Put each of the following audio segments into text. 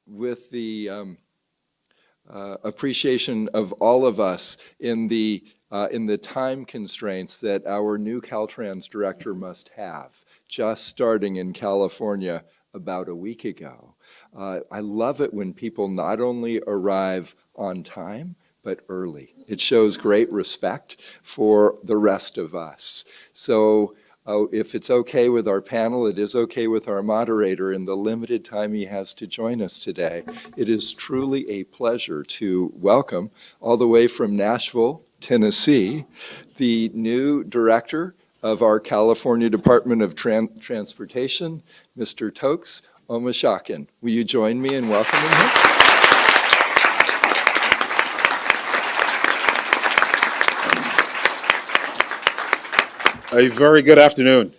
with the appreciation of all of us in the time constraints that our new Caltrans director must have, just starting in California about a week ago. I love it when people not only arrive on time, but early. It shows great respect for the rest of us. So if it's okay with our panel, it is okay with our moderator in the limited time he has to join us today. It is truly a pleasure to welcome, all the way from Nashville, Tennessee, the new director of our California Department of Transportation, Mr. Toks Omishakin. Will you join me in welcoming him? A very good afternoon.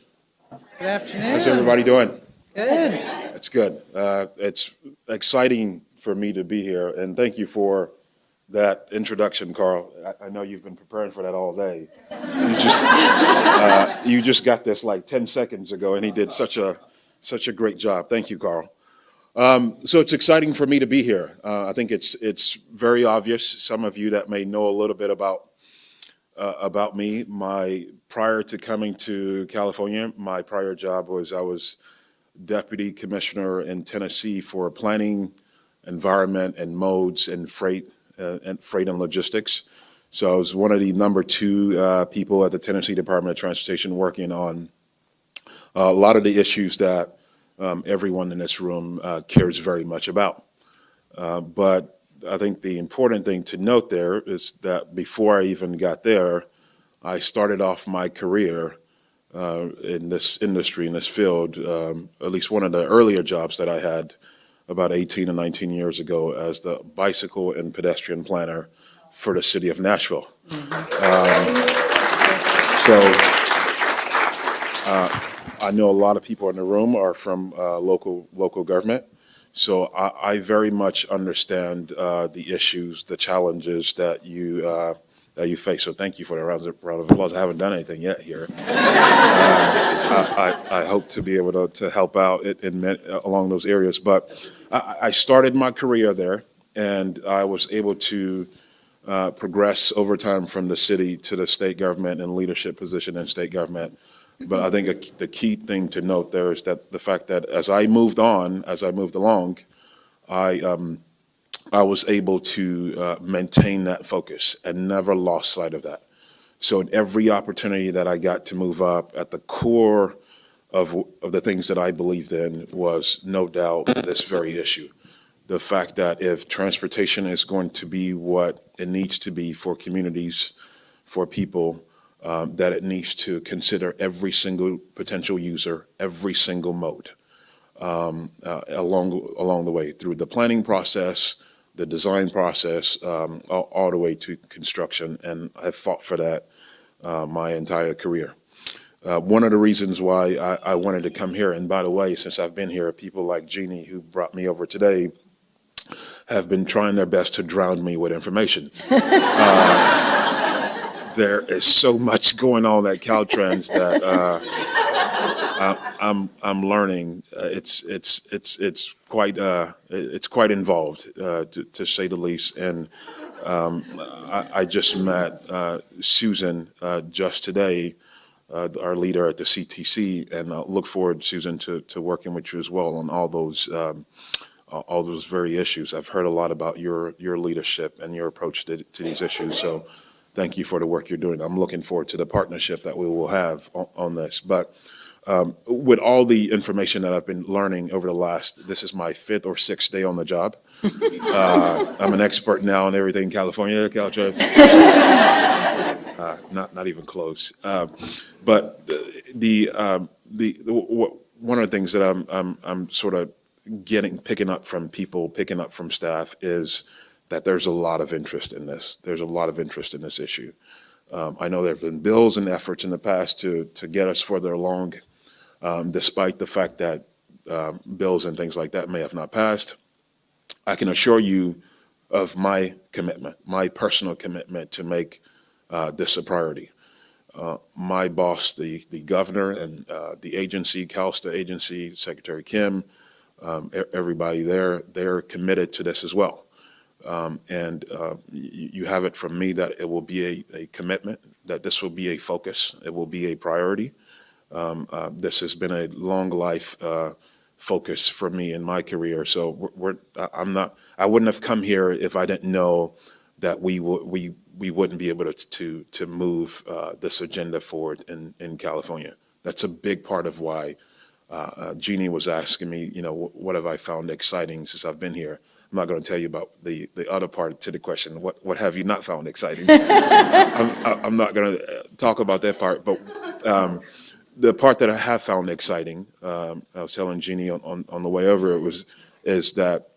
Good afternoon. How's everybody doing? Good. It's good. It's exciting for me to be here, and thank you for that introduction, Carl. I know you've been preparing for that all day. You just got this like 10 seconds ago, and he did such a great job. Thank you, Carl. So it's exciting for me to be here. I think it's very obvious. Some of you that may know a little bit about me. Prior to coming to California, my prior job was I was deputy commissioner in Tennessee for planning, environment, and modes and freight and logistics. So I was one of the number 2 people at the Tennessee Department of Transportation working on a lot of the issues that everyone in this room cares very much about. But I think the important thing to note there is that before I even got there, I started off my career in this industry, in this field, at least one of the earlier jobs that I had about 18 or 19 years ago as the bicycle and pedestrian planner for the city of Nashville. I know a lot of people in the room are from local government. So I very much understand the issues, the challenges that you face. So thank you for the round of applause. I haven't done anything yet here. I hope to be able to help out along those areas. But I started my career there, and I was able to progress over time from the city to the state government and leadership position in state government. But I think the key thing to note there is that the fact that as I moved along, I was able to maintain that focus and never lost sight of that. So in every opportunity that I got to move up, at the core of the things that I believed in was no doubt this very issue. The fact that if transportation is going to be what it needs to be for communities, for people, that it needs to consider every single potential user, every single mode along the way through the planning process, the design process, all the way to construction, and I've fought for that my entire career. One of the reasons why I wanted to come here, and by the way, since I've been here, people like Jeannie, who brought me over today, have been trying their best to drown me with information. There is so much going on at Caltrans that I'm learning. It's quite involved to say the least. And I just met Susan just today, our leader at the CTC, and I look forward, Susan, to working with you as well on all those very issues. I've heard a lot about your leadership and your approach to these issues. So thank you for the work you're doing. I'm looking forward to the partnership that we will have on this. But with all the information that I've been learning over this is my 5th or 6th day on the job. I'm an expert now in everything California, Caltrans. Not even close. But one of the things that I'm sort of picking up from people, picking up from staff is that there's a lot of interest in this. There's a lot of interest in this issue. I know there have been bills and efforts in the past to get us further along, despite the fact that bills and things like that may have not passed. I can assure you of my commitment, my personal commitment to make this a priority. My boss, the governor, and the agency, CalSTA agency, Secretary Kim, everybody there, they're committed to this as well. You have it from me that it will be a commitment, that this will be a focus, it will be a priority. This has been a long life focus for me in my career. So I wouldn't have come here if I didn't know that we wouldn't be able to move this agenda forward in California. That's a big part of why Jeannie was asking me, what have I found exciting since I've been here? I'm not going to tell you about the other part to the question. What have you not found exciting? I'm not going to talk about that part, but the part that I have found exciting, I was telling Jeannie on the way over, is that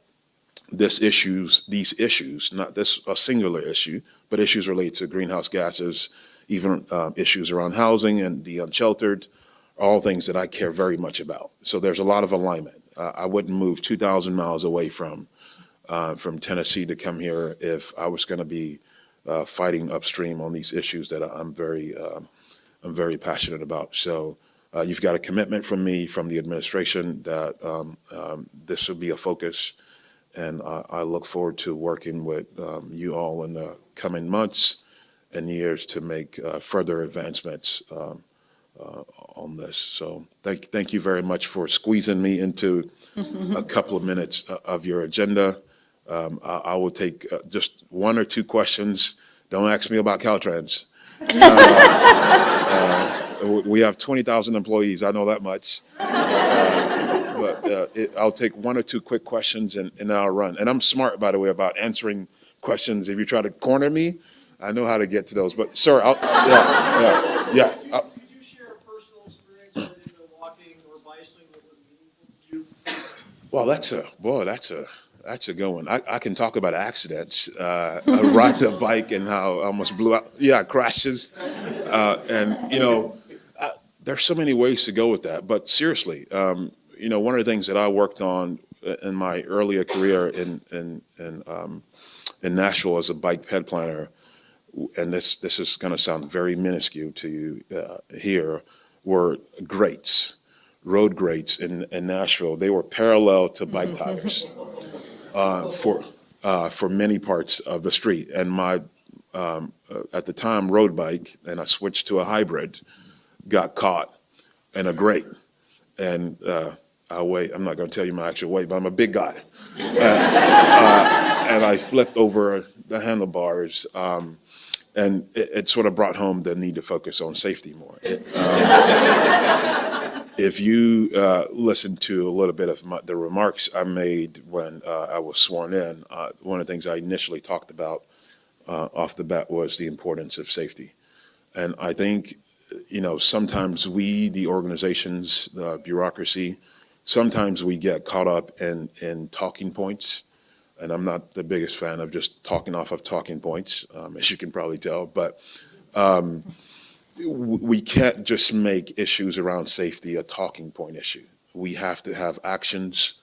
these issues, not this a singular issue, but issues related to greenhouse gases, even issues around housing and the unsheltered, all things that I care very much about. So there's a lot of alignment. I wouldn't move 2,000 miles away from Tennessee to come here if I was going to be fighting upstream on these issues that I'm very passionate about. So you've got a commitment from me, from the administration, that this will be a focus, and I look forward to working with you all in the coming months and years to make further advancements on this. So thank you very much for squeezing me into a couple of minutes of your agenda. I will take just one or two questions. Don't ask me about Caltrans. We have 20,000 employees, I know that much. But I'll take one or two quick questions and I'll run. And I'm smart, by the way, about answering questions. If you try to corner me, I know how to get to those. But sir, yeah. Could you share a personal experience related to walking or bicycling that was meaningful to you? Well, that's a good one. I can talk about accidents. I ride the bike and how I almost blew out. Yeah, crashes. There's so many ways to go with that. But seriously, one of the things that I worked on in my earlier career in Nashville as a bike ped planner, and this is going to sound very minuscule to you here, were grates, road grates in Nashville. They were parallel to bike tires for many parts of the street. And my at the time road bike, and I switched to a hybrid, got caught in a grate. And I weigh, I'm not going to tell you my actual weight, but I'm a big guy. And I flipped over the handlebars, and it sort of brought home the need to focus on safety more. If you listen to a little bit of the remarks I made when I was sworn in, one of the things I initially talked about off the bat was the importance of safety. And I think, sometimes we, the organizations, the bureaucracy, sometimes we get caught up in talking points. And I'm not the biggest fan of just talking off of talking points, as you can probably tell. But we can't just make issues around safety a talking point issue. We have to have actions,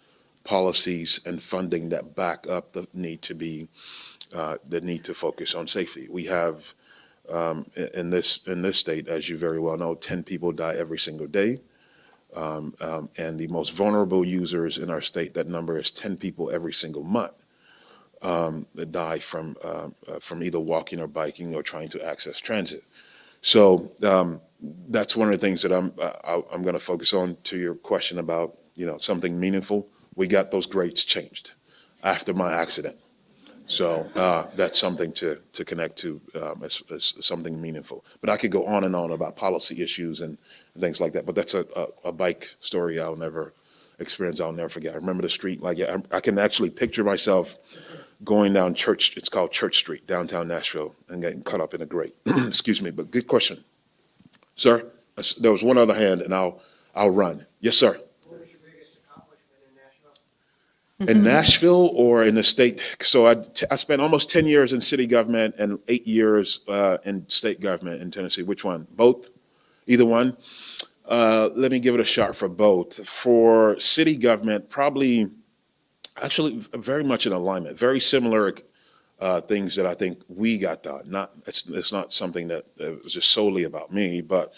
policies, and funding that back up the need to focus on safety. We have in this state, as you very well know, 10 people die every single day. And the most vulnerable users in our state, that number is 10 people every single month that die from either walking or biking or trying to access transit. So that's one of the things that I'm going to focus on. To your question about something meaningful, we got those grades changed after my accident. So that's something to connect to as something meaningful. But I could go on and on about policy issues and things like that. But that's a bike story I'll never forget. I remember the street, I can actually picture myself going down Church, it's called Church Street, downtown Nashville, and getting caught up in a grate. Excuse me, but good question. Sir, there was one other hand, and I'll run. Yes, sir. What was your biggest accomplishment in Nashville? In Nashville or in the state? So I spent almost 10 years in city government and 8 years in state government in Tennessee. Which one? Both? Either one? Let me give it a shot for both. For city government, probably, actually very much in alignment, very similar things that I think we got done. It's not something that was just solely about me, but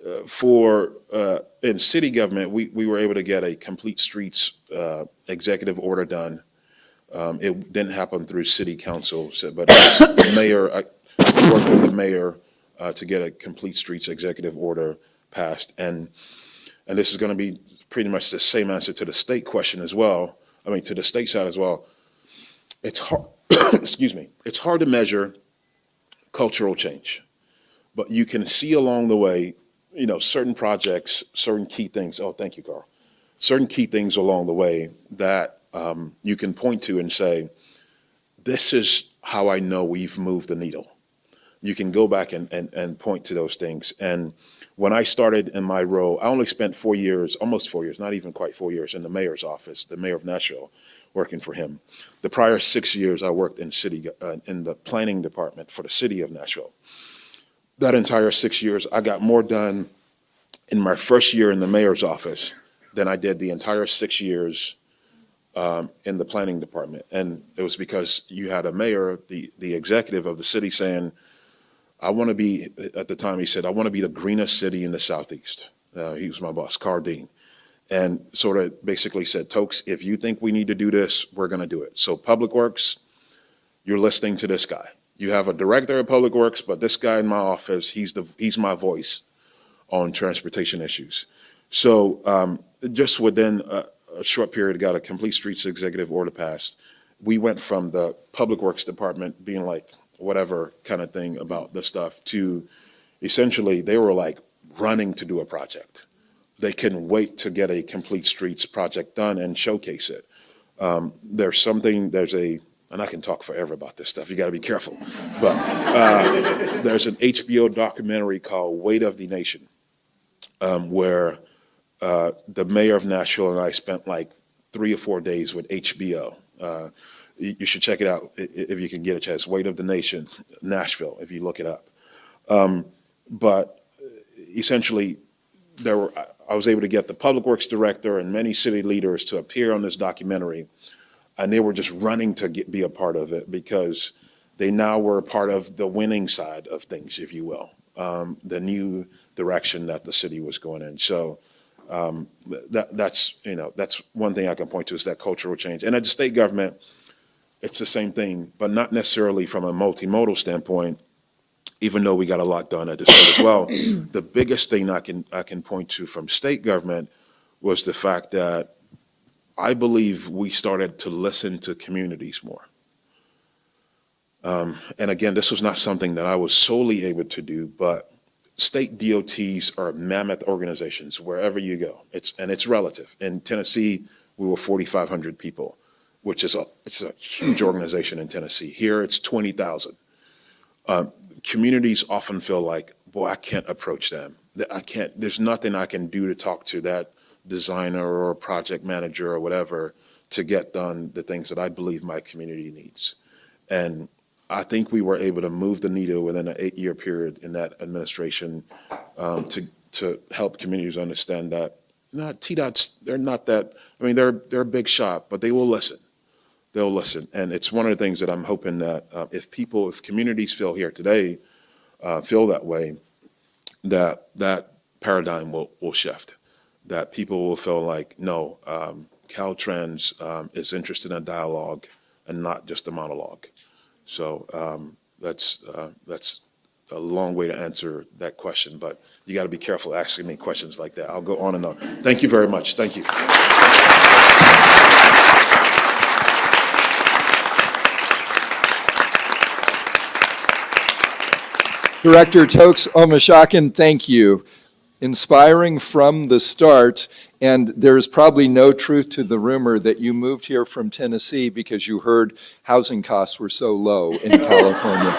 in city government, we were able to get a complete streets executive order done. It didn't happen through city council, but the mayor, I worked with the mayor to get a complete streets executive order passed. And this is going to be pretty much the same answer to the state question as well. I mean, to the state side as well. It's hard, excuse me, it's hard to measure cultural change, but you can see along the way, certain projects, certain key things. Oh, thank you, Carl. Certain key things along the way that you can point to and say, this is how I know we've moved the needle. You can go back and point to those things. And when I started in my role, I only spent 4 years, almost 4 years, not even quite 4 years, in the mayor's office, the mayor of Nashville, working for him. The prior 6 years, I worked in the planning department for the city of Nashville. That entire 6 years, I got more done in my first year in the mayor's office than I did the entire 6 years in the planning department. And it was because you had a mayor, the executive of the city, saying, I want to be, at the time he said, I want to be the greenest city in the Southeast. He was my boss, Carl Dean. And sort of basically said, Toks, if you think we need to do this, we're going to do it. So Public Works, you're listening to this guy. You have a director of Public Works, but this guy in my office, he's my voice on transportation issues. So just within a short period, got a complete streets executive order passed. We went from the Public Works department being like, whatever kind of thing about this stuff, to essentially they were like running to do a project. They couldn't wait to get a complete streets project done and showcase it. And I can talk forever about this stuff, you gotta be careful. But there's an HBO documentary called Weight of the Nation, where the mayor of Nashville and I spent like 3 or 4 days with HBO. You should check it out if you can get a chance. Weight of the Nation, Nashville, if you look it up. But essentially, I was able to get the Public Works director and many city leaders to appear on this documentary, and they were just running to be a part of it because they now were a part of the winning side of things, if you will, the new direction that the city was going in. So that's one thing I can point to, is that cultural change. And at the state government, it's the same thing, but not necessarily from a multimodal standpoint, even though we got a lot done at the state as well. The biggest thing I can point to from state government was the fact that I believe we started to listen to communities more. And again, this was not something that I was solely able to do, but state DOTs are mammoth organizations wherever you go. It's relative. In Tennessee, we were 4,500 people, which is it's a huge organization in Tennessee. Here, it's 20,000. Communities often feel like, boy, I can't approach them. There's nothing I can do to talk to that designer or project manager or whatever to get done the things that I believe my community needs. And I think we were able to move the needle within an 8-year period in that administration to help communities understand that TDOTs, they're not that, I mean, they're a big shop, but they will listen. They'll listen. And it's one of the things that I'm hoping that if communities feel here today, feel that way, that paradigm will shift. That people will feel like, no, Caltrans is interested in a dialogue and not just a monologue. So that's a long way to answer that question, but you got to be careful asking me questions like that. I'll go on and on. Thank you very much. Thank you. Director Toks Omishakin, thank you. Inspiring from the start, and there's probably no truth to the rumor that you moved here from Tennessee because you heard housing costs were so low in California.